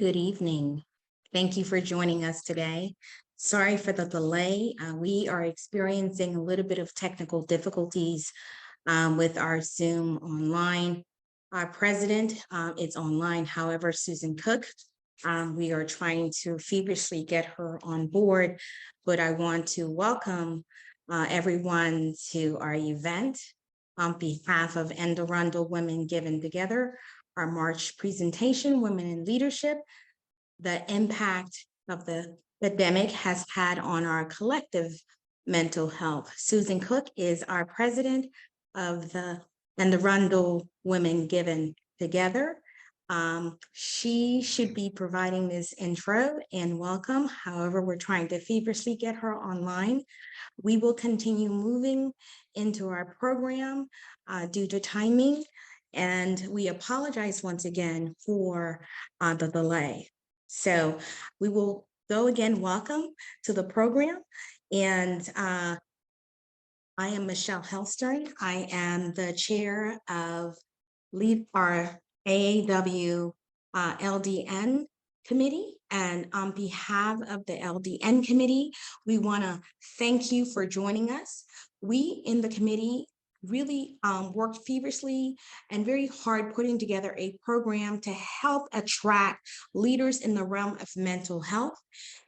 Good evening. Thank you for joining us today. Sorry for the delay. We are experiencing a little bit of technical difficulties with our Zoom online. Our president is online, however, Susan Cook. We are trying to feverishly get her on board, but I want to welcome everyone to our event on behalf of Anne Arundel Women Given Together, our March presentation, Women in Leadership, the impact of the pandemic has had on our collective mental health. Susan Cook is our president of the Anne Arundel Women Given Together. She should be providing this intro and welcome. However, we're trying to feverishly get her online. We will continue moving into our program due to timing, and we apologize once again for the delay. So we will go again. Welcome to the program. And I am Michelle Helstern. I am the chair of our AAWGT LDN committee. And on behalf of the LDN committee, we want to thank you for joining us. We in the committee really worked feverishly and very hard putting together a program to help attract leaders in the realm of mental health.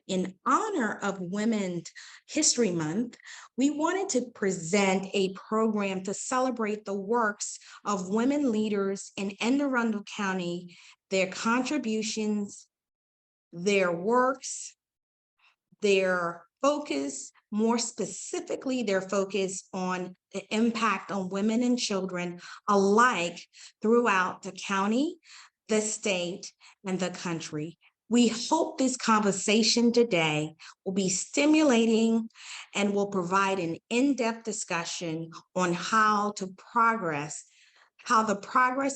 In honor of Women's History Month, we wanted to present a program to celebrate the works of women leaders in Anne Arundel County, their contributions, their works, their focus, more specifically, their focus on the impact on women and children alike throughout the county, the state, and the country. We hope this conversation today will be stimulating and will provide an in-depth discussion on how the progress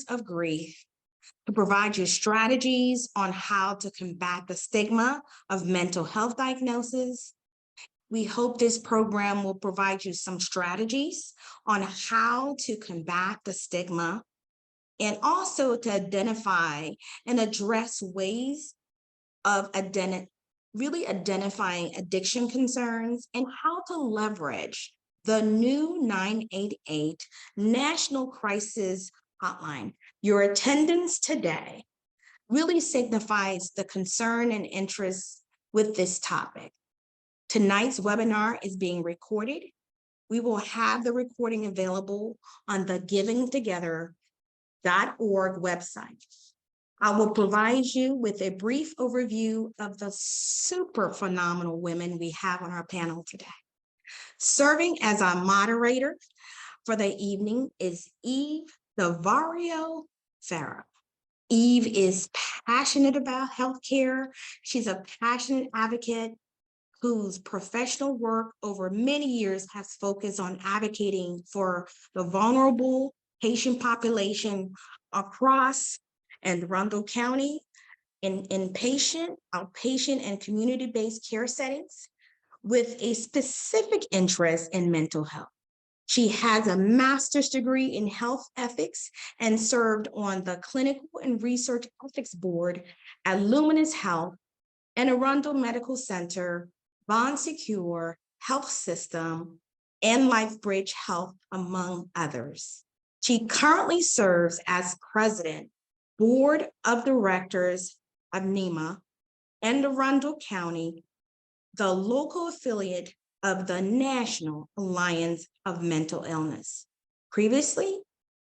of grief, to provide you strategies on how to combat the stigma of mental health diagnosis. We hope this program will provide you some strategies on how to combat the stigma and also to identify and address ways of really identifying addiction concerns and how to leverage the new 988 National Crisis Hotline. Your attendance today really signifies the concern and interest with this topic. Tonight's webinar is being recorded. We will have the recording available on the givingtogether.org website. I will provide you with a brief overview of the super phenomenal women we have on our panel today. Serving as our moderator for the evening is Eve Davario Farah. Eve is passionate about healthcare. She's a passionate advocate whose professional work over many years has focused on advocating for the vulnerable patient population across Anne Arundel County in inpatient, outpatient, and community-based care settings with a specific interest in mental health. She has a master's degree in health ethics and served on the Clinical and Research Ethics Board at Luminous Health, Anne Arundel Medical Center, Bon Secure Health System, and LifeBridge Health, among others. She currently serves as president, board of directors of NEMA, Anne Arundel County, the local affiliate of the National Alliance of Mental Illness. Previously,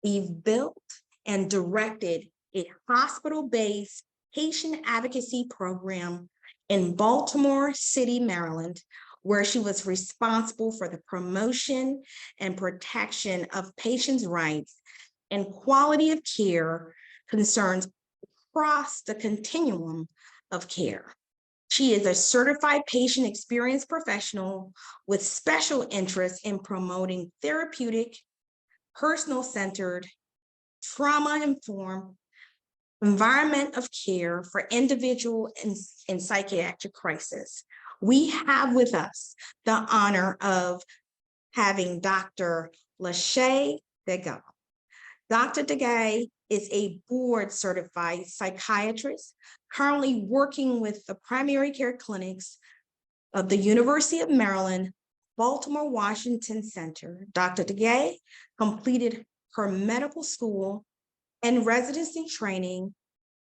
Eve built and directed a hospital-based patient advocacy program in Baltimore City, Maryland, where she was responsible for the promotion and protection of patients' rights and quality of care concerns across the continuum of care. She is a certified patient experience professional with special interest in promoting therapeutic, personal-centered, trauma-informed environment of care for individual and psychiatric crisis. We have with us the honor of having Dr. Lachey Begal. Dr. DeGay is a board certified psychiatrist currently working with the primary care clinics of the University of Maryland, Baltimore Washington Center. Dr. DeGay completed her medical school and residency training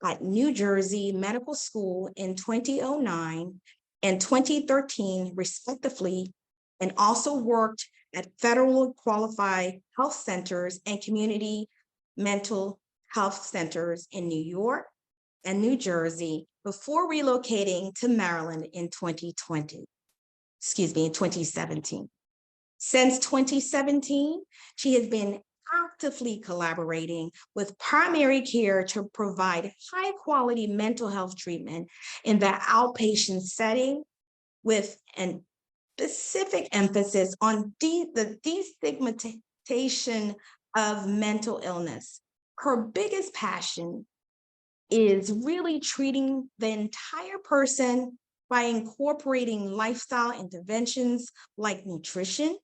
at New Jersey Medical School in 2009 and 2013, respectively, and also worked at federal qualified health centers and community mental health centers in New York and New Jersey before relocating to Maryland in 2017. Since 2017, she has been actively collaborating with primary care to provide high quality mental health treatment in the outpatient setting with an specific emphasis on the destigmatization of mental illness. Her biggest passion is really treating the entire person by incorporating lifestyle interventions like nutrition,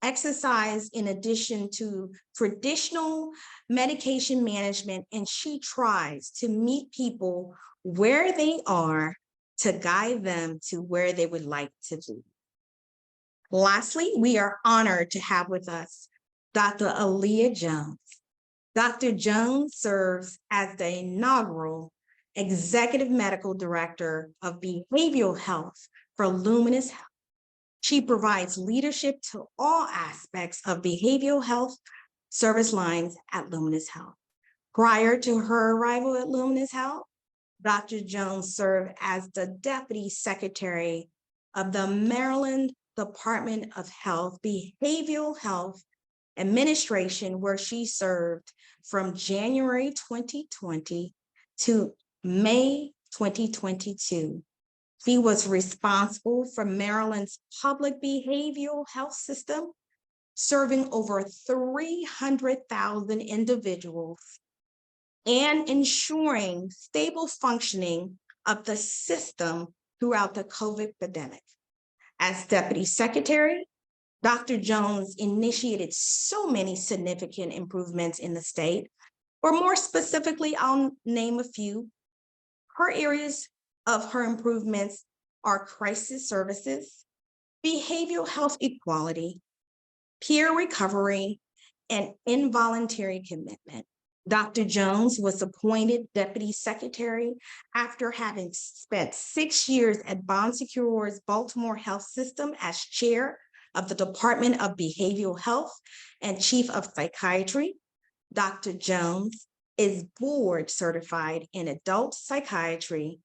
exercise, in addition to traditional medication management, and she tries to meet people where they are to guide them to where they would like to be. Lastly, we are honored to have with us Dr. Aaliyah Jones. Dr. Jones serves as the inaugural Executive Medical Director of Behavioral Health for Luminous Health. She provides leadership to all aspects of behavioral health service lines at Luminous Health. Prior to her arrival at Luminous Health, Dr. Jones served as the Deputy Secretary of the Maryland Department of Health Behavioral Health Administration, where she served from January 2020 to May 2022. She was responsible for Maryland's public behavioral health system, serving over 300,000 individuals and ensuring stable functioning of the system throughout the COVID pandemic. As Deputy Secretary, Dr. Jones initiated so many significant improvements in the state, or more specifically, I'll name a few. Her areas of her improvements are crisis services, behavioral health equality, peer recovery, and involuntary commitment. Dr. Jones was appointed Deputy Secretary after having spent 6 years at Bon Secours Baltimore Health System as Chair of the Department of Behavioral Health and Chief of Psychiatry. Dr. Jones is board certified in adult psychiatry,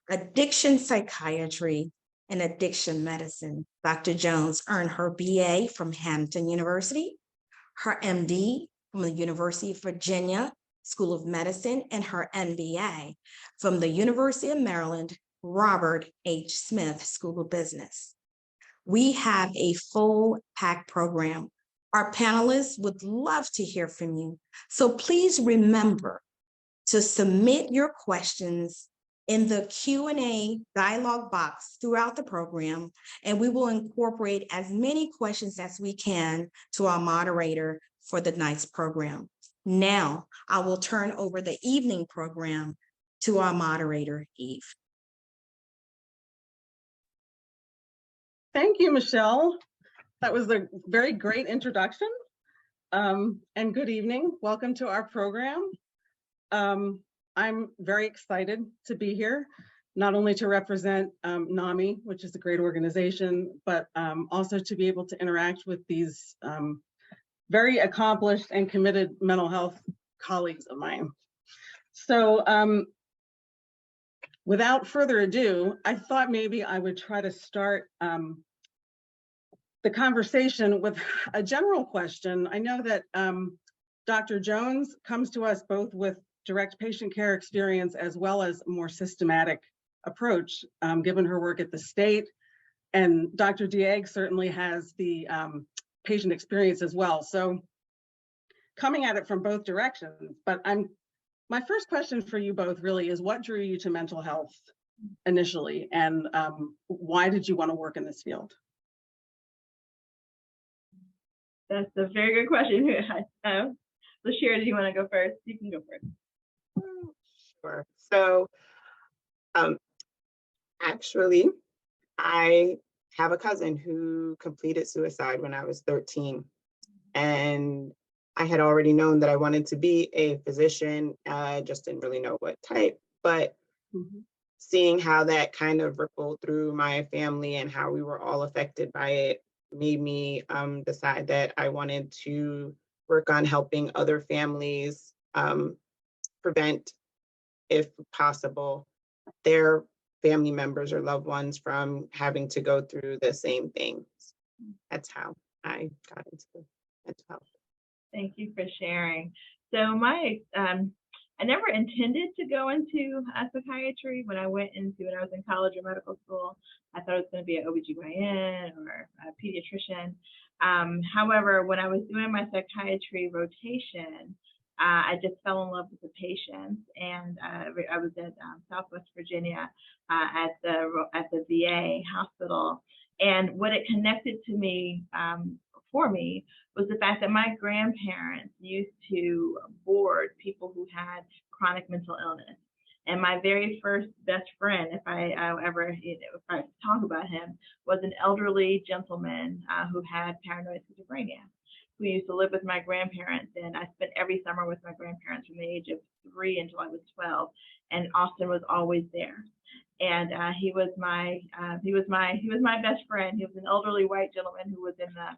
addiction psychiatry, and addiction medicine. Dr. Jones earned her BA from Hampton University, her MD from the University of Virginia School of Medicine, and her MBA from the University of Maryland Robert H. Smith School of Business. We have a full packed program. Our panelists would love to hear from you. So please remember to submit your questions in the Q&A dialogue box throughout the program, and we will incorporate as many questions as we can to our moderator for the night's program. Now, I will turn over the evening program to our moderator, Eve. Thank you, Michelle. That was a very great introduction. And good evening. Welcome to our program. I'm very excited to be here, not only to represent NAMI, which is a great organization, but also to be able to interact with these very accomplished and committed mental health colleagues of mine. So without further ado, I thought maybe I would try to start the conversation with a general question. I know that Dr. Jones comes to us both with direct patient care experience as well as a more systematic approach, given her work at the state. And Dr. Dieg certainly has the patient experience as well. So coming at it from both directions, but my first question for you both really is, what drew you to mental health initially, and why did you want to work in this field? That's a very good question. So Shira, do you want to go first? You can go first. Sure. So um, actually, I have a cousin who completed suicide when I was 13. And I had already known that I wanted to be a physician. I just didn't really know what type. But seeing how that kind of rippled through my family and how we were all affected by it made me decide that I wanted to work on helping other families prevent, if possible, their family members or loved ones from having to go through the same things. That's how I got into mental health. Thank you for sharing. So I never intended to go into psychiatry. When I was in college or medical school, I thought it was going to be an OBGYN or a pediatrician. However, when I was doing my psychiatry rotation, I just fell in love with the patients, and I was at Southwest Virginia at the VA hospital, and what it connected to me for me was the fact that my grandparents used to board people who had chronic mental illness. And my very first best friend, if I talk about him, was an elderly gentleman who had paranoid schizophrenia, who used to live with my grandparents. And I spent every summer with my grandparents from the age of 3 until I was 12. And Austin was always there. And he was my best friend. He was an elderly white gentleman who was in the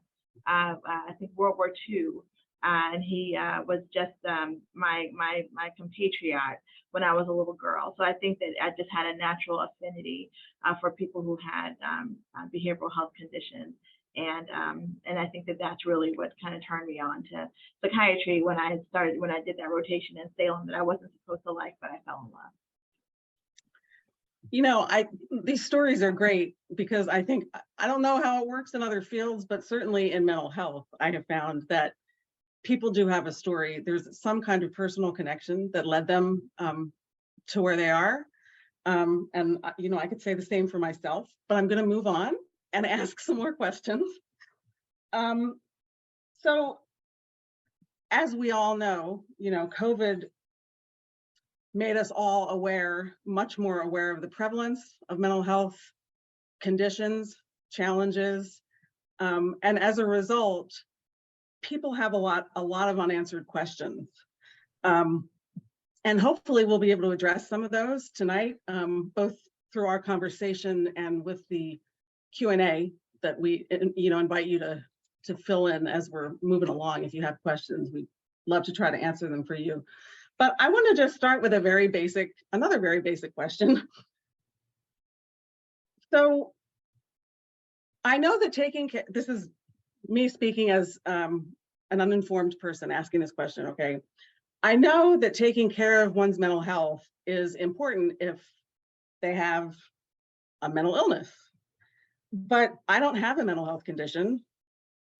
I think World War II, and he was just my compatriot when I was a little girl. So I think that I just had a natural affinity for people who had behavioral health conditions, and I think that that's really what kind of turned me on to psychiatry when I did that rotation in Salem that I wasn't supposed to like, but I fell in love. You know, these stories are great because I think, I don't know how it works in other fields, but certainly in mental health, I have found that people do have a story. There's some kind of personal connection that led them to where they are. And, you know, I could say the same for myself, but I'm going to move on and ask some more questions. So as we all know, you know, COVID made us all much more aware of the prevalence of mental health conditions, challenges, and as a result, people have a lot of unanswered questions. And hopefully we'll be able to address some of those tonight, both through our conversation and with the Q&A that we, you know, invite you to fill in as we're moving along. If you have questions, we'd love to try to answer them for you. But I want to just start with another very basic question. So I know that this is me speaking as an uninformed person asking this question, okay? I know that taking care of one's mental health is important if they have a mental illness, but I don't have a mental health condition.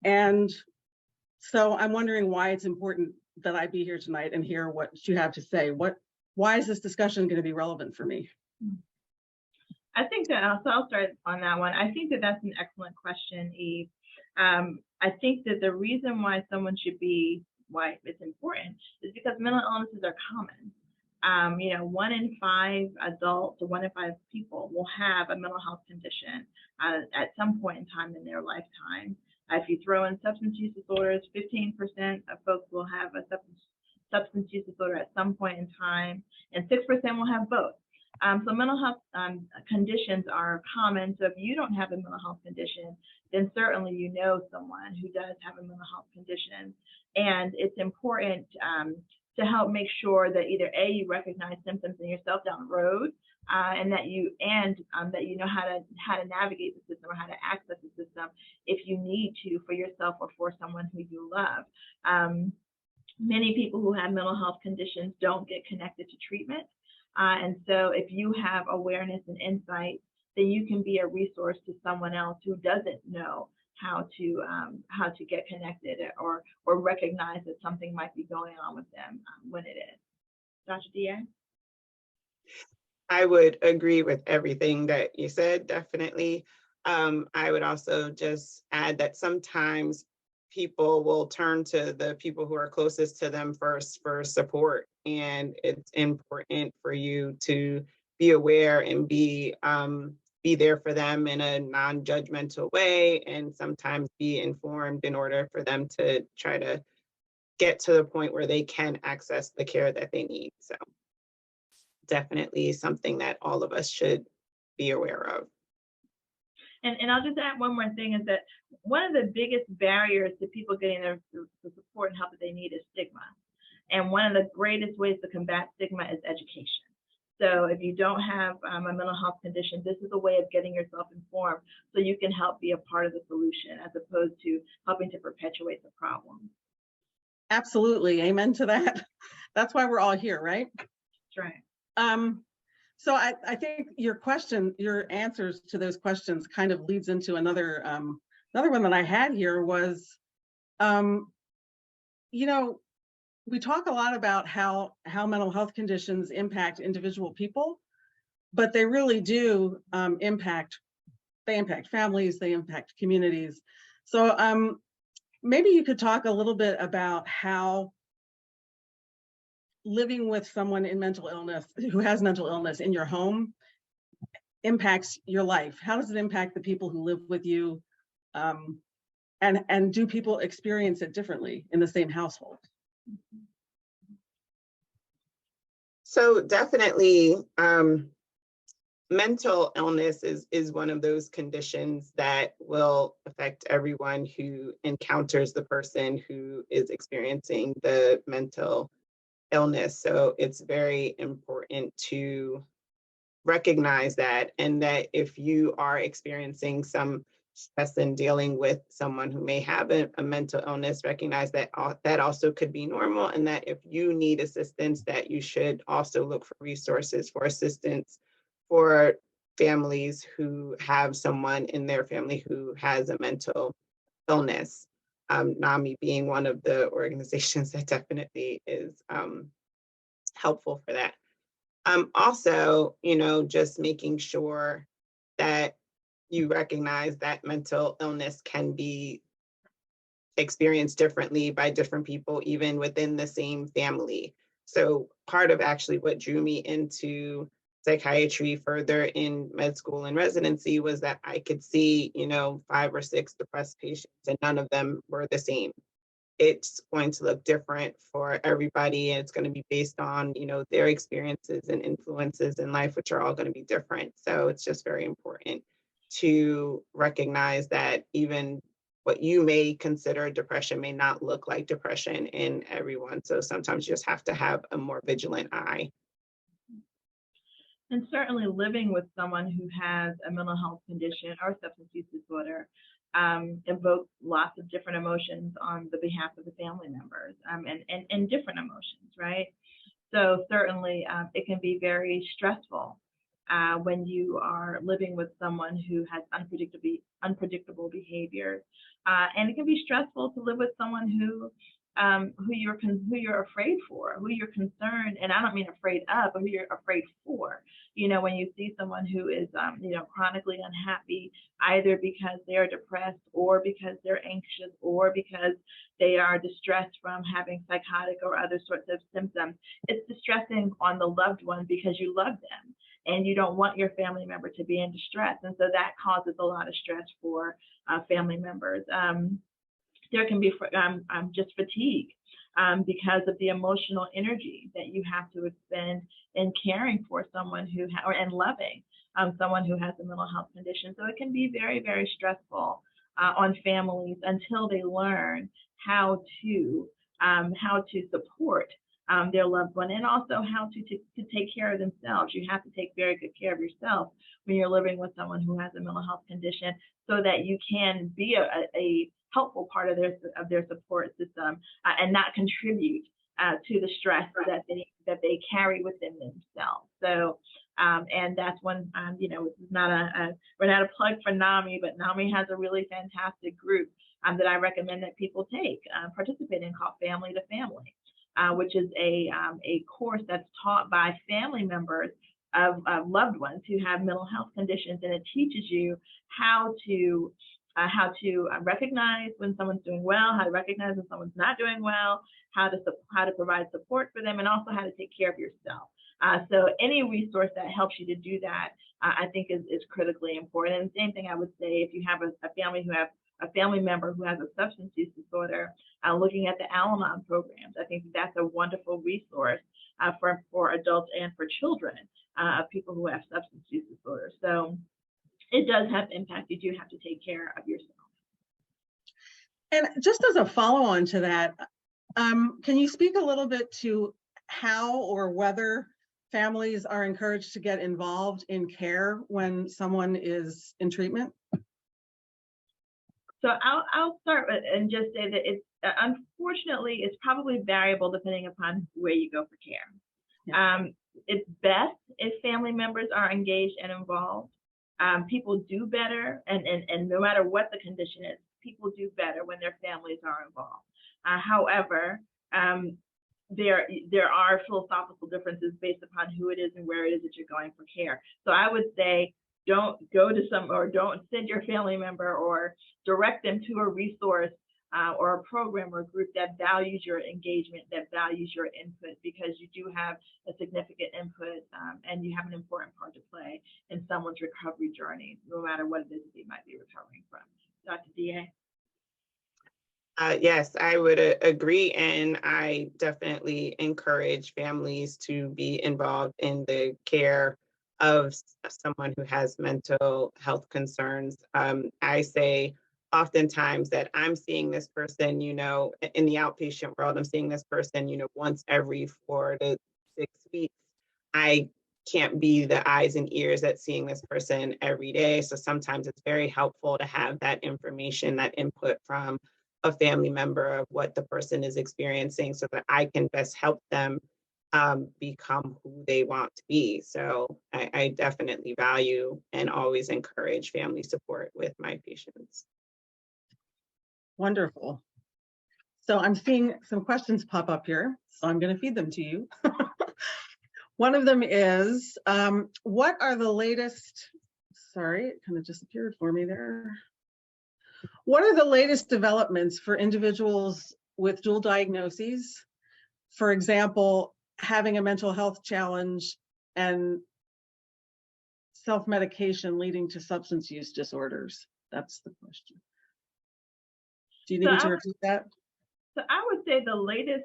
And so I'm wondering why it's important that I be here tonight and hear what you have to say. Why is this discussion going to be relevant for me? I think that I'll start on that one. I think that that's an excellent question, Eve. I think that the reason why why it's important is because mental illnesses are common. You know, 1 in 5 adults or 1 in 5 people will have a mental health condition at some point in time in their lifetime. If you throw in substance use disorders, 15% of folks will have a substance use disorder at some point in time, and 6% will have both. So mental health conditions are common. So if you don't have a mental health condition, then certainly you know someone who does have a mental health condition. And it's important to help make sure that either A, you recognize symptoms in yourself down the road, and that you know how to navigate the system or how to access the system if you need to for yourself or for someone who you love. Many people who have mental health conditions don't get connected to treatment. And so if you have awareness and insight, then you can be a resource to someone else who doesn't know how to get connected or recognize that something might be going on with them when it is. Dr. Diaz? I would agree with everything that you said, definitely. I would also just add that sometimes people will turn to the people who are closest to them first for support. And it's important for you to be aware and be there for them in a non-judgmental way, and sometimes be informed in order for them to try to get to the point where they can access the care that they need. So definitely something that all of us should be aware of. And I'll just add one more thing, is that one of the biggest barriers to people getting the support and help that they need is stigma. And one of the greatest ways to combat stigma is education. So if you don't have a mental health condition, this is a way of getting yourself informed so you can help be a part of the solution as opposed to helping to perpetuate the problem. Absolutely. Amen to that. That's why we're all here, right? That's right. So I think your answers to those questions kind of leads into another one that I had here was, you know, we talk a lot about how mental health conditions impact individual people, but they really do impact families, they impact communities. So maybe you could talk a little bit about how living with someone in mental illness, who has mental illness in your home, impacts your life. How does it impact the people who live with you? And do people experience it differently in the same household? So definitely, mental illness is one of those conditions that will affect everyone who encounters the person who is experiencing the mental illness. So it's very important to recognize that, and that if you are experiencing some stress in dealing with someone who may have a mental illness, recognize that that also could be normal, and that if you need assistance, that you should also look for resources for assistance for families who have someone in their family who has a mental illness. NAMI being one of the organizations that definitely is helpful for that. Also, just making sure that you recognize that mental illness can be experienced differently by different people, even within the same family. So part of actually what drew me into psychiatry further in med school and residency was that I could see, 5 or 6 depressed patients, and none of them were the same. It's going to look different for everybody, and it's going to be based on, their experiences and influences in life, which are all going to be different. So it's just very important to recognize that even what you may consider depression may not look like depression in everyone. So sometimes you just have to have a more vigilant eye. And certainly living with someone who has a mental health condition or substance use disorder invokes lots of different emotions on the behalf of the family members, and different emotions, right? So certainly it can be very stressful when you are living with someone who has unpredictable behaviors. And it can be stressful to live with someone who you're afraid for, who you're concerned, and I don't mean afraid of, but who you're afraid for. When you see someone who is, chronically unhappy, either because they are depressed or because they're anxious or because they are distressed from having psychotic or other sorts of symptoms, it's distressing on the loved one because you love them and you don't want your family member to be in distress. And so that causes a lot of stress for family members. There can be just fatigue because of the emotional energy that you have to expend in caring for someone and loving someone who has a mental health condition. So it can be very, very stressful on families until they learn how to support their loved one, and also how to take care of themselves. You have to take very good care of yourself when you're living with someone who has a mental health condition, so that you can be a helpful part of their support system and not contribute to the stress that they carry within themselves. So and that's when this is we're not a plug for NAMI, but NAMI has a really fantastic group that I recommend that people participate in, called Family to Family, which is a course that's taught by family members of loved ones who have mental health conditions, and it teaches you how to how to recognize when someone's doing well, how to recognize when someone's not doing well, how to provide support for them, and also how to take care of yourself. So any resource that helps you to do that, I think is critically important. And the same thing I would say if you have a family member who has a substance use disorder, looking at the Al-Anon programs. I think that's a wonderful resource for adults and for children of people who have substance use disorders. So it does have impact. You do have to take care of yourself. And just as a follow-on to that, can you speak a little bit to how or whether families are encouraged to get involved in care when someone is in treatment? So I'll start with and just say that it's unfortunately it's probably variable depending upon where you go for care. Yeah. It's best if family members are engaged and involved. People do better, and no matter what the condition is, people do better when their families are involved. However, there are philosophical differences based upon who it is and where it is that you're going for care. So I would say don't go to don't send your family member or direct them to a resource or a program or group that values your engagement, that values your input, because you do have a significant input and you have an important part to play in someone's recovery journey, no matter what it is that they might be recovering from. Dr. DA? Yes, I would agree, and I definitely encourage families to be involved in the care of someone who has mental health concerns. I say oftentimes that I'm seeing this person, in the outpatient world, I'm seeing this person, once every 4 to 6 weeks. I can't be the eyes and ears that's seeing this person every day. So sometimes it's very helpful to have that information, that input from a family member of what the person is experiencing so that I can best help them become who they want to be. So I definitely value and always encourage family support with my patients. Wonderful. So I'm seeing some questions pop up here, so I'm going to feed them to you. One of them is, what are the latest, sorry, it kind of disappeared for me there. What are the latest developments for individuals with dual diagnoses? For example, having a mental health challenge and self-medication leading to substance use disorders? That's the question. Do you need me to repeat that? So I would say the latest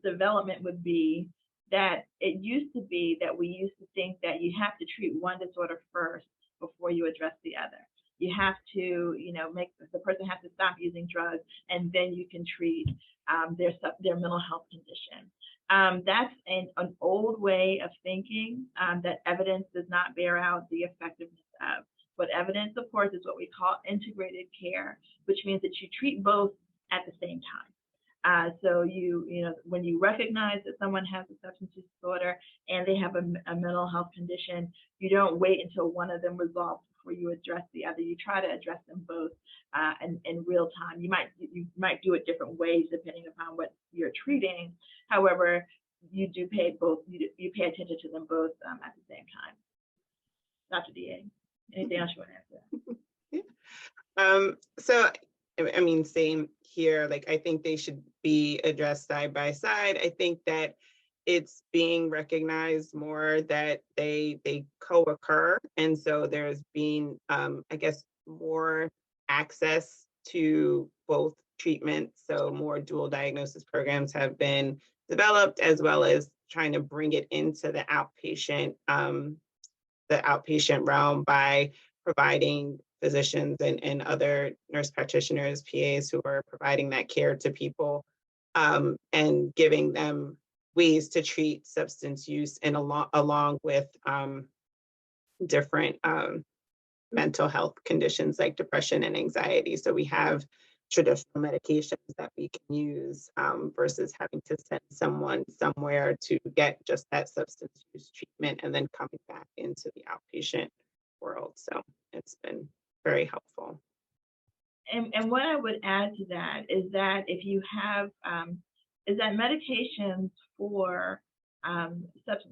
development would be that it used to be that we used to think that you have to treat one disorder first before you address the other. You have to, make the person have to stop using drugs, and then you can treat their mental health condition. That's an old way of thinking that evidence does not bear out the effectiveness of. What evidence supports is what we call integrated care, which means that you treat both at the same time. So when you recognize that someone has a substance use disorder and they have a mental health condition, you don't wait until one of them resolves before you address the other. You try to address them both in real time. You might do it different ways depending upon what you're treating. However, you do pay both. You pay attention to them both at the same time. Dr. DA, anything else you want to answer? So, same here. I think they should be addressed side by side. I think that it's being recognized more that they co-occur. And so there's been, more access to both treatments. So more dual diagnosis programs have been developed, as well as trying to bring it into the outpatient realm by providing physicians and other nurse practitioners, PAs who are providing that care to people and giving them ways to treat substance use and along with different mental health conditions like depression and anxiety. So we have traditional medications that we can use versus having to send someone somewhere to get just that substance use treatment and then coming back into the outpatient world. So it's been very helpful. And what I would add to that is that if you have medications for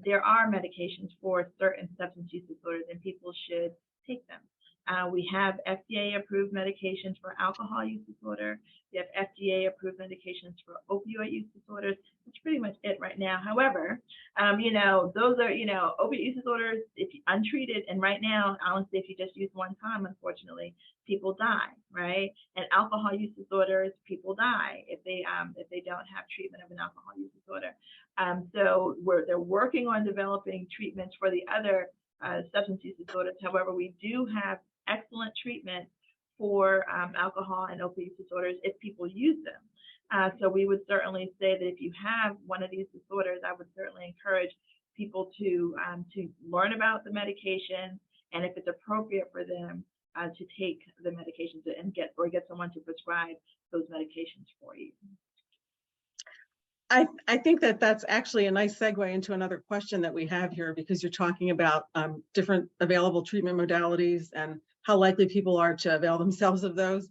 there are medications for certain substance use disorders, and people should take them. We have FDA-approved medications for alcohol use disorder. We have FDA-approved medications for opioid use disorders. That's pretty much it right now. However, those are, opioid use disorders, if untreated, and right now, honestly, if you just use one time, unfortunately, people die, right? And alcohol use disorders, people die if they don't have treatment of an alcohol use disorder. So they're working on developing treatments for the other substance use disorders. However, we do have excellent treatment for alcohol and opioid use disorders if people use them. So we would certainly say that if you have one of these disorders, I would certainly encourage people to learn about the medication, and if it's appropriate for them, to take the medications and get someone to prescribe those medications for you. I think that that's actually a nice segue into another question that we have here, because you're talking about different available treatment modalities and how likely people are to avail themselves of those.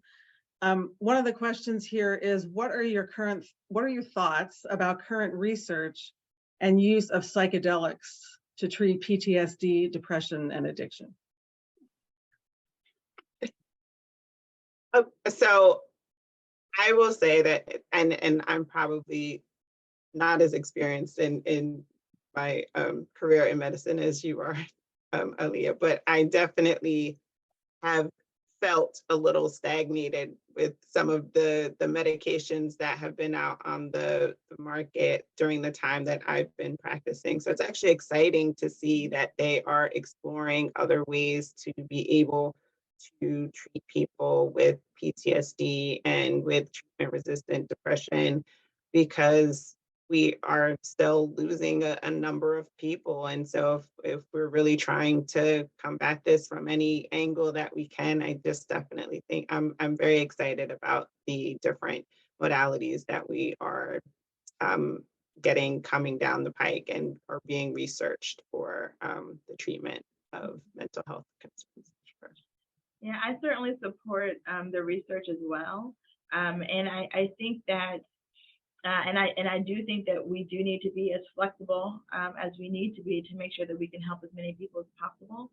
One of the questions here is, what are your thoughts about current research and use of psychedelics to treat PTSD, depression, and addiction? So I will say that, and I'm probably not as experienced in my career in medicine as you are, Aaliyah, but I definitely have felt a little stagnated with some of the medications that have been out on the market during the time that I've been practicing. So it's actually exciting to see that they are exploring other ways to be able to treat people with PTSD and with treatment-resistant depression, because we are still losing a number of people. And so if we're really trying to combat this from any angle that we can, I just definitely think I'm very excited about the different modalities that we are getting coming down the pike and are being researched for the treatment of mental health concerns. Yeah, I certainly support the research as well, and I think that, and I do think that we do need to be as flexible as we need to be to make sure that we can help as many people as possible.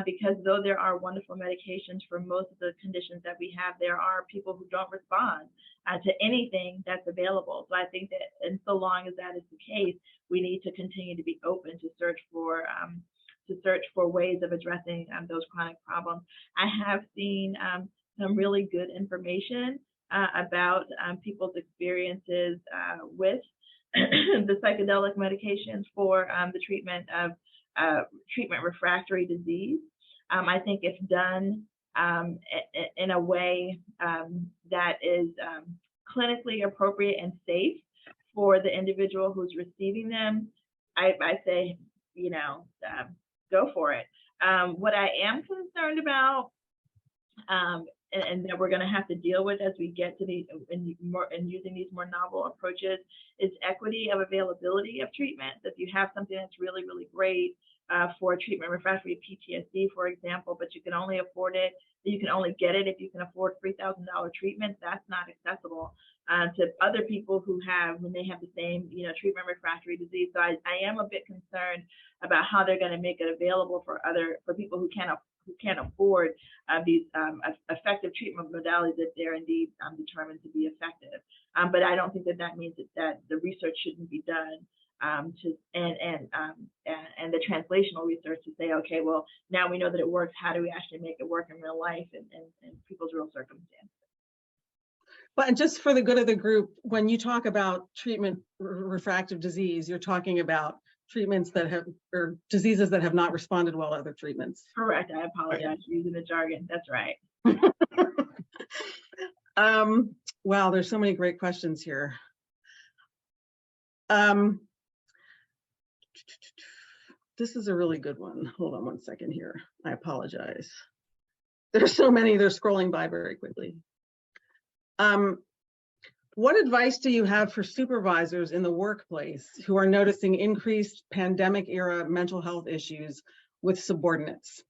Because though there are wonderful medications for most of the conditions that we have, there are people who don't respond to anything that's available. So I think that, and so long as that is the case, we need to continue to be open to search for ways of addressing those chronic problems. I have seen some really good information about people's experiences with the psychedelic medications for the treatment of treatment refractory disease. I think if done in a way that is clinically appropriate and safe for the individual who's receiving them, I say, go for it. What I am concerned about, and that we're going to have to deal with as we get to these and using these more novel approaches, is equity of availability of treatment. If you have something that's really, really great for treatment refractory PTSD, for example, but you can only afford it, you can only get it if you can afford $3,000 treatment, that's not accessible to other people who may have the same, treatment refractory disease. So I am a bit concerned about how they're going to make it available for people who can't afford these effective treatment modalities if they're indeed determined to be effective. But I don't think that means that the research shouldn't be done and the translational research to say, okay, well, now we know that it works. How do we actually make it work in real life and people's real circumstances? But just for the good of the group, when you talk about treatment refractive disease, you're talking about treatments or diseases that have not responded well to other treatments. Correct. I apologize for using the jargon. That's right. Wow, there's so many great questions here. This is a really good one. Hold on one second here. I apologize. There's so many, they're scrolling by very quickly. What advice do you have for supervisors in the workplace who are noticing increased pandemic era mental health issues with subordinates?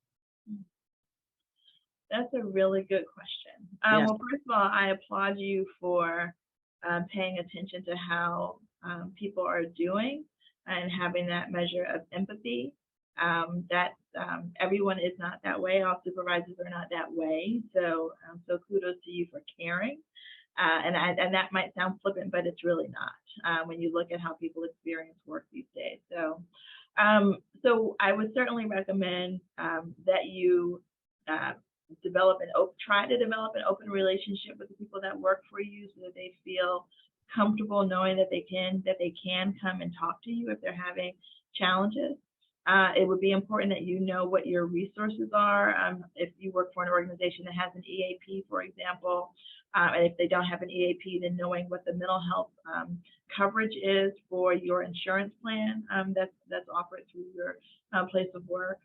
That's a really good question. Yes. Well, first of all, I applaud you for paying attention to how people are doing and having that measure of empathy Everyone is not that way. All supervisors are not that way. So kudos to you for caring. And that might sound flippant, but it's really not when you look at how people experience work these days. So I would certainly recommend that you try to develop an open relationship with the people that work for you, so that they feel comfortable knowing that they can come and talk to you if they're having challenges. It would be important that you know what your resources are. If you work for an organization that has an EAP, for example, and if they don't have an EAP, then knowing what the mental health coverage is for your insurance plan that's offered through your place of work.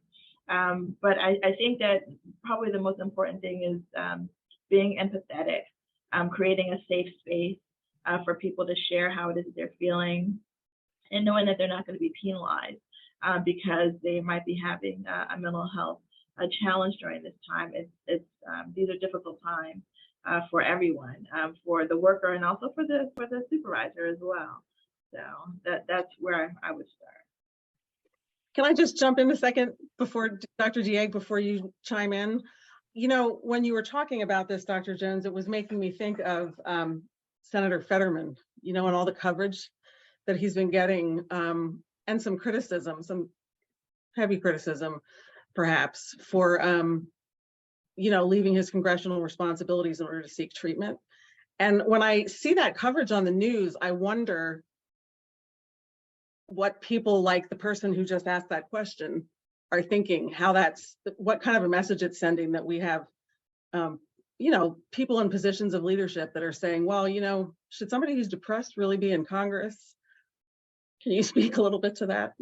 But I think that probably the most important thing is being empathetic, creating a safe space for people to share how it is that they're feeling, and knowing that they're not going to be penalized because they might be having a mental health challenge during this time. These are difficult times for everyone, for the worker and also for the supervisor as well. So that's where I would start. Can I just jump in a second before Dr. Dieg, before you chime in? You know, when you were talking about this, Dr. Jones, it was making me think of Senator Fetterman, you know, and all the coverage that he's been getting, and some criticism, some heavy criticism, perhaps, for, you know, leaving his congressional responsibilities in order to seek treatment. And when I see that coverage on the news, I wonder what people like the person who just asked that question are thinking, what kind of a message it's sending, that we have, you know, people in positions of leadership that are saying, well, you know, should somebody who's depressed really be in Congress? Can you speak a little bit to that?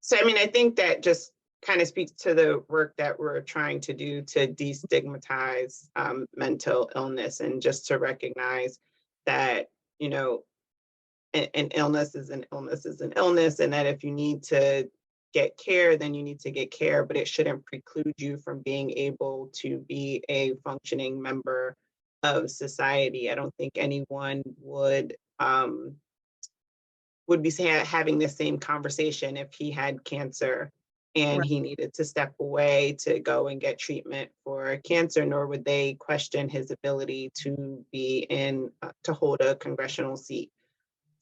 So, I mean, I think that just kind of speaks to the work that we're trying to do to destigmatize mental illness, and just to recognize that, you know, an illness is an illness is an illness, and that if you need to get care, then you need to get care, but it shouldn't preclude you from being able to be a functioning member of society. I don't think anyone would be having the same conversation if he had cancer and he needed to step away to go and get treatment for cancer, nor would they question his ability to be to hold a congressional seat.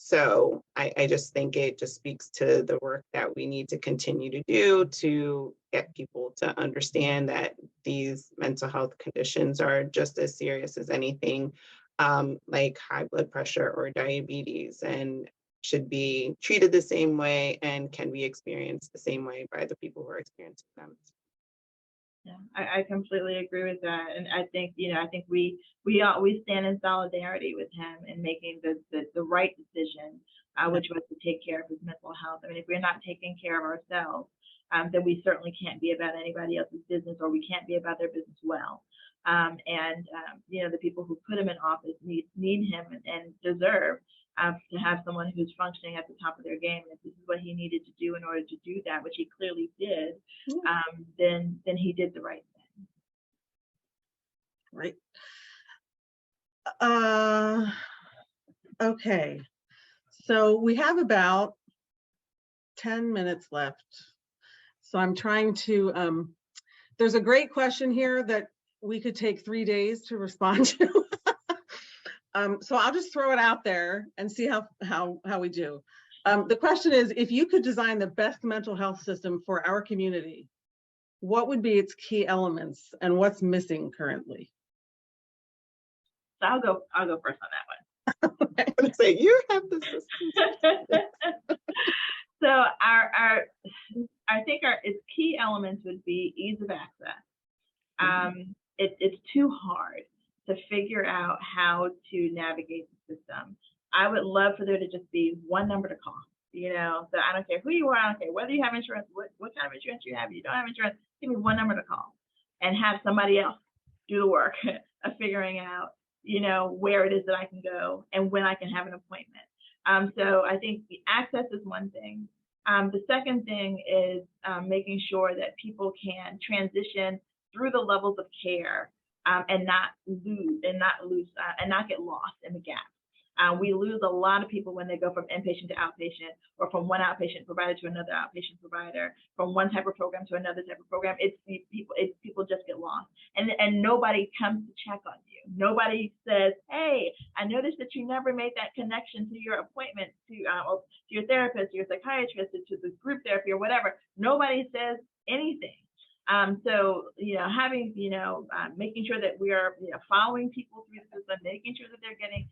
So I just think it just speaks to the work that we need to continue to do to get people to understand that these mental health conditions are just as serious as anything like high blood pressure or diabetes, and should be treated the same way and can be experienced the same way by the people who are experiencing them. Yeah, I completely agree with that, and I think, you know, I think we stand in solidarity with him in making the right decision, which was to take care of his mental health. I mean, if we're not taking care of ourselves, then we certainly can't be about anybody else's business, or we can't be about their business well. You know, the people who put him in office need him and deserve to have someone who's functioning at the top of their game. And if this is what he needed to do in order to do that, which he clearly did, then he did the right thing. Right. Okay. So we have about 10 minutes left. So I'm trying to, there's a great question here that we could take 3 days to respond to. So I'll just throw it out there and see how we do. The question is, if you could design the best mental health system for our community, what would be its key elements and what's missing currently? So I'll go first on that one. I'm gonna say you have the system. So I think its key elements would be ease of access. It's too hard to figure out how to navigate the system. I would love for there to just be one number to call, you know, so I don't care who you are, I don't care whether you have insurance, what kind of insurance you have, you don't have insurance, give me one number to call and have somebody else do the work of figuring out, you know, where it is that I can go and when I can have an appointment. So I think the access is one thing. The second thing is making sure that people can transition through the levels of care and not get lost in the gap. We lose a lot of people when they go from inpatient to outpatient, or from one outpatient provider to another outpatient provider, from one type of program to another type of program. People just get lost, and nobody comes to check on you. Nobody says, "Hey, I noticed that you never made that connection to your appointment, to your therapist, to your psychiatrist, to the group therapy, or whatever." Nobody says anything. So, making sure that we are, following people through the system, making sure that they're getting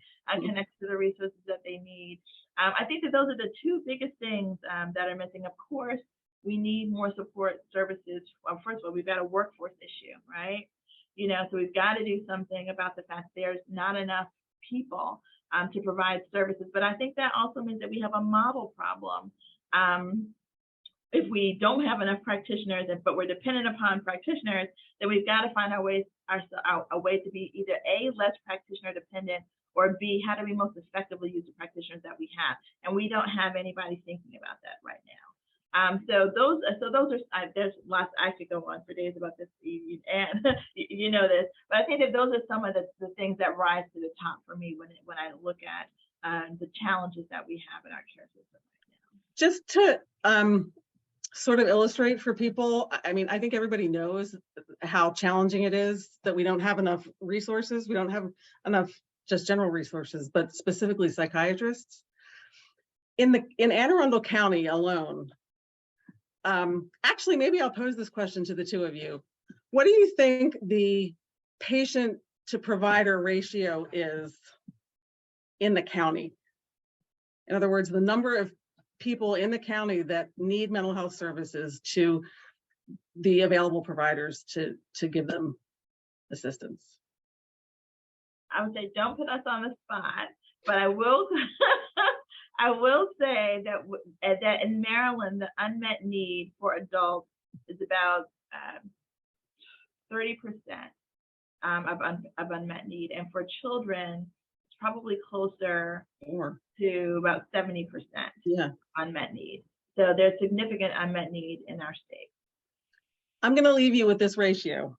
connected to the resources that they need. I think that those are the two biggest things that are missing. Of course, we need more support services. Well, first of all, we've got a workforce issue, right? So we've got to do something about the fact there's not enough people to provide services. But I think that also means that we have a model problem. If we don't have enough practitioners, but we're dependent upon practitioners, then we've got to find a way to be either A, less practitioner dependent, or B, how do we most effectively use the practitioners that we have? And we don't have anybody thinking about that right now. So those are, there's lots, I could go on for days about this, and you know this, but I think that those are some of the things that rise to the top for me when I look at the challenges that we have in our care system right now. Just to sort of illustrate for people, I mean, I think everybody knows how challenging it is that we don't have enough resources. We don't have enough just general resources, but specifically psychiatrists. In Anne Arundel County alone, actually, maybe I'll pose this question to the two of you. What do you think the patient to provider ratio is in the county? In other words, the number of people in the county that need mental health services to the available providers to give them assistance. I would say don't put us on the spot, but I will I will say that in Maryland, the unmet need for adults is about 30% of unmet need, and for children, it's probably closer to about 70% unmet need. So there's significant unmet need in our state. I'm going to leave you with this ratio,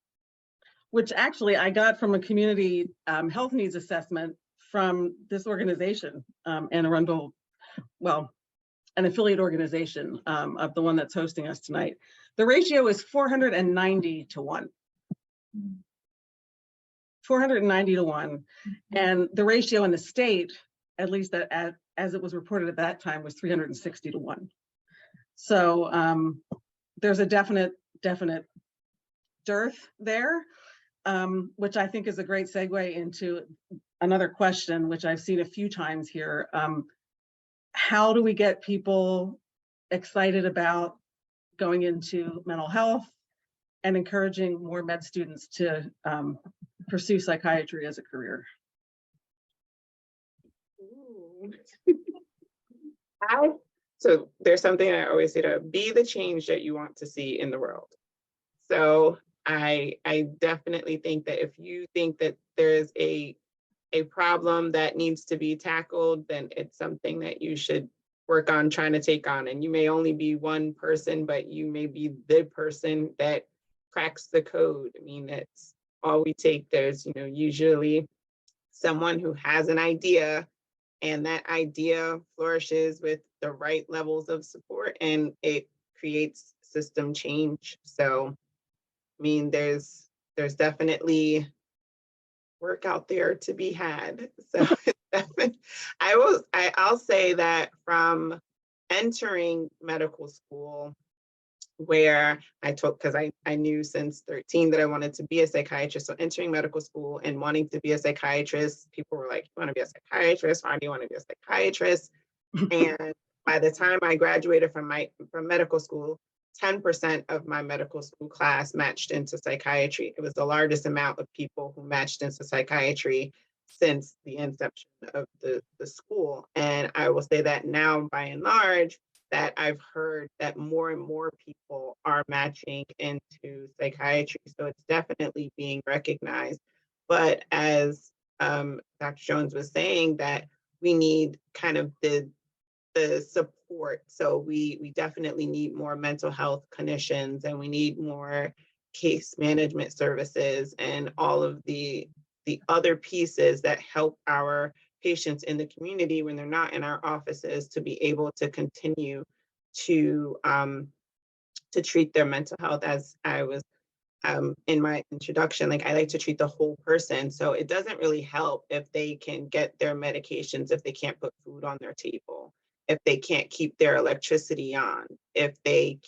which actually I got from a community health needs assessment from this organization, Anne Arundel, well, an affiliate organization of the one that's hosting us tonight. The ratio is 490 to 1. 490 to 1. And the ratio in the state, at least as it was reported at that time, was 360 to 1. So there's a definite dearth there, which I think is a great segue into another question, which I've seen a few times here. How do we get people excited about going into mental health and encouraging more med students to pursue psychiatry as a career? So there's something I always say, to be the change that you want to see in the world. So I definitely think that if you think that there's a problem that needs to be tackled, then it's something that you should work on trying to take on. And you may only be one person, but you may be the person that cracks the code. I mean, that's all we take. There's, usually someone who has an idea, and that idea flourishes with the right levels of support, and it creates system change. So, I mean, there's definitely work out there to be had. So I'll say that from entering medical school, where because I knew since 13 that I wanted to be a psychiatrist. So entering medical school and wanting to be a psychiatrist, people were like, "You want to be a psychiatrist? Why do you want to be a psychiatrist?" And by the time I graduated from medical school, 10% of my medical school class matched into psychiatry. It was the largest amount of people who matched into psychiatry since the inception of the school. And I will say that now, by and large, that I've heard that more and more people are matching into psychiatry. So it's definitely being recognized. But as Dr. Jones was saying, that we need kind of the support. So we definitely need more mental health clinicians, and we need more case management services, and all of the other pieces that help our patients in the community when they're not in our offices to be able to continue to treat their mental health. As I was in my introduction, like I like to treat the whole person. So it doesn't really help if they can get their medications, if they can't put food on their table, if they can't keep their electricity on, if they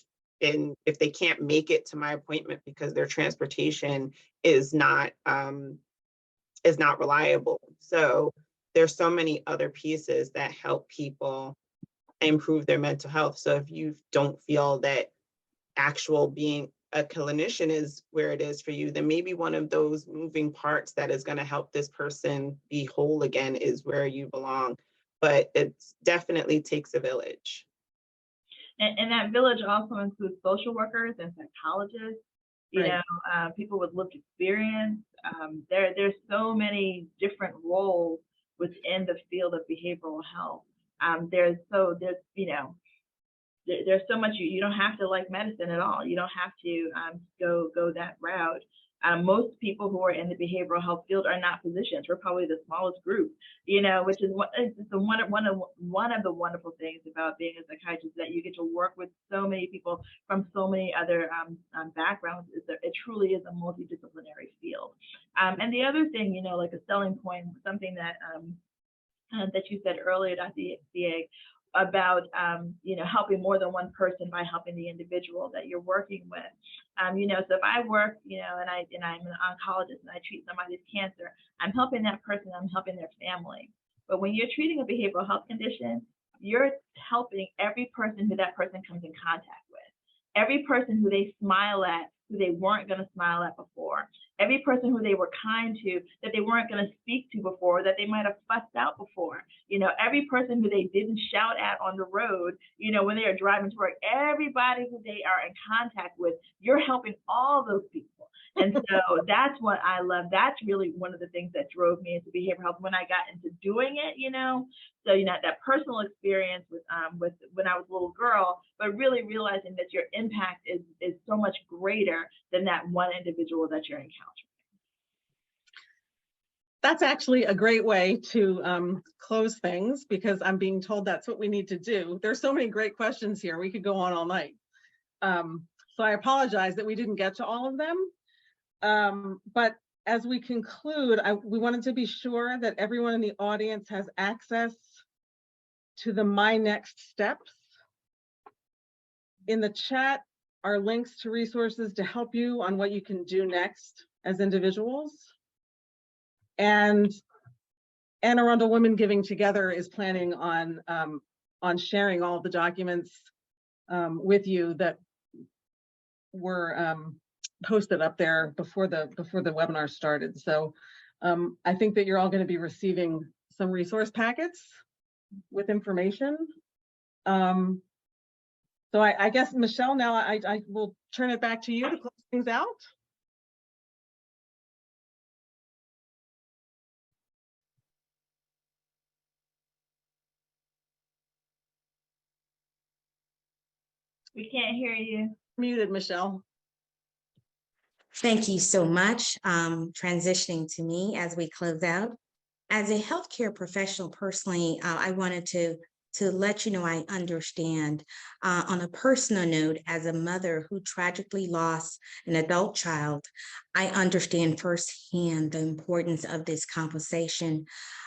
can't make it to my appointment because their transportation is not reliable. So there's so many other pieces that help people improve their mental health. So if you don't feel that actual being a clinician is where it is for you, then maybe one of those moving parts that is going to help this person be whole again is where you belong. But it definitely takes a village. And that village also includes social workers and psychologists, you Right. know, people with lived experience. There's so many different roles within the field of behavioral health. There's you know, there's so much you don't have to like medicine at all. You don't have to go that route. Most people who are in the behavioral health field are not physicians. We're probably the smallest group, you know, which is one of the wonderful things about being a psychiatrist, that you get to work with so many people from so many other backgrounds. Is that it truly is a multidisciplinary field. And the other thing, you know, like a selling point, something that you said earlier, Dr. Dieg, about you know, helping more than one person by helping the individual that you're working with. You know, so if I work, you know, and I'm an oncologist and I treat somebody's cancer, I'm helping that person, I'm helping their family. But when you're treating a behavioral health condition, you're helping every person who that person comes in contact with, every person who they smile at, who they weren't going to smile at before, every person who they were kind to that they weren't going to speak to before, that they might have fussed out before, you know, every person who they didn't shout at on the road, you know, when they are driving to work, everybody who they are in contact with, you're helping all those people. And so that's what I love. That's really one of the things that drove me into behavioral health when I got into doing it, you know. So, you know, that personal experience with when I was a little girl, but really realizing that your impact is so much greater than that one individual that you're encountering. That's actually a great way to close things, because I'm being told that's what we need to do. There's so many great questions here. We could go on all night. So I apologize that we didn't get to all of them. But as we conclude, we wanted to be sure that everyone in the audience has access to the My Next Steps. In the chat are links to resources to help you on what you can do next as individuals. And Anne Arundel Women Giving Together is planning on sharing all the documents with you that were posted up there before the webinar started. So I think that you're all going to be receiving some resource packets with information. So I guess, Michelle, now I will turn it back to you to close things out. We can't hear you. Muted, Michelle. Thank you so much. Transitioning to me as we close out. As a healthcare professional, personally, I wanted to let you know I understand on a personal note, as a mother who tragically lost an adult child, I understand firsthand the importance of this conversation.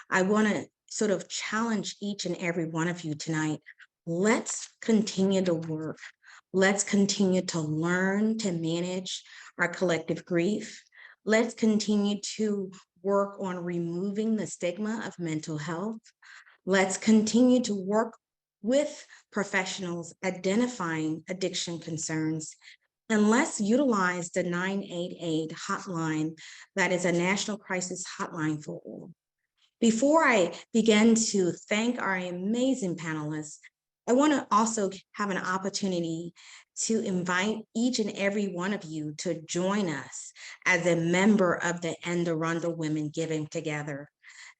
I want to sort of challenge each and every one of you tonight. Let's continue to work. Let's continue to learn to manage our collective grief. Let's continue to work on removing the stigma of mental health. Let's continue to work with professionals identifying addiction concerns. And let's utilize the 988 hotline that is a national crisis hotline for all. Before I begin to thank our amazing panelists, I want to also have an opportunity to invite each and every one of you to join us as a member of the Anne Arundel Women Giving Together.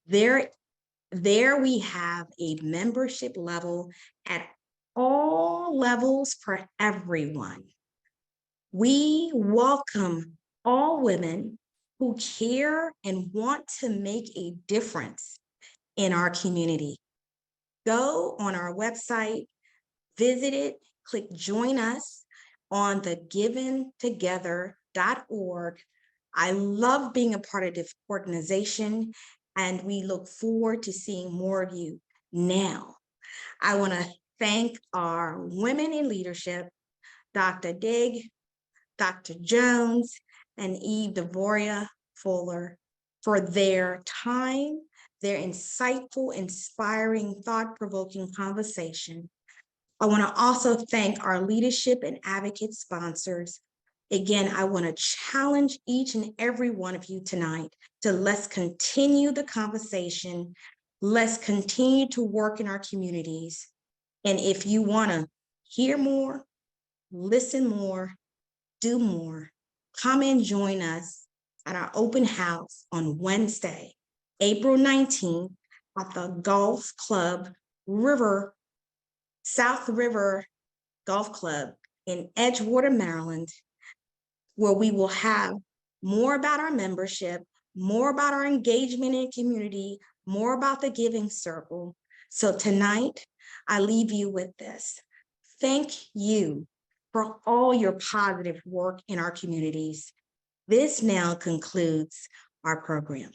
There we have a membership level at all levels for everyone. We welcome all women who care and want to make a difference in our community. Go on our website, visit it, click join us on the giventogether.org. I love being a part of this organization, and we look forward to seeing more of you. Now, I want to thank our women in leadership, Dr. Digg, Dr. Jones, and Eve Devoria Fuller, for their time, their insightful, inspiring, thought-provoking conversation. I want to also thank our leadership and advocate sponsors. Again, I want to challenge each and every one of you tonight to let's continue the conversation. Let's continue to work in our communities. And if you want to hear more, listen more, do more, come and join us at our open house on Wednesday, April 19th at the Golf Club South River Golf Club in Edgewater, Maryland, where we will have more about our membership, more about our engagement in community, more about the giving circle. So tonight, I leave you with this. Thank you for all your positive work in our communities. This now concludes our program.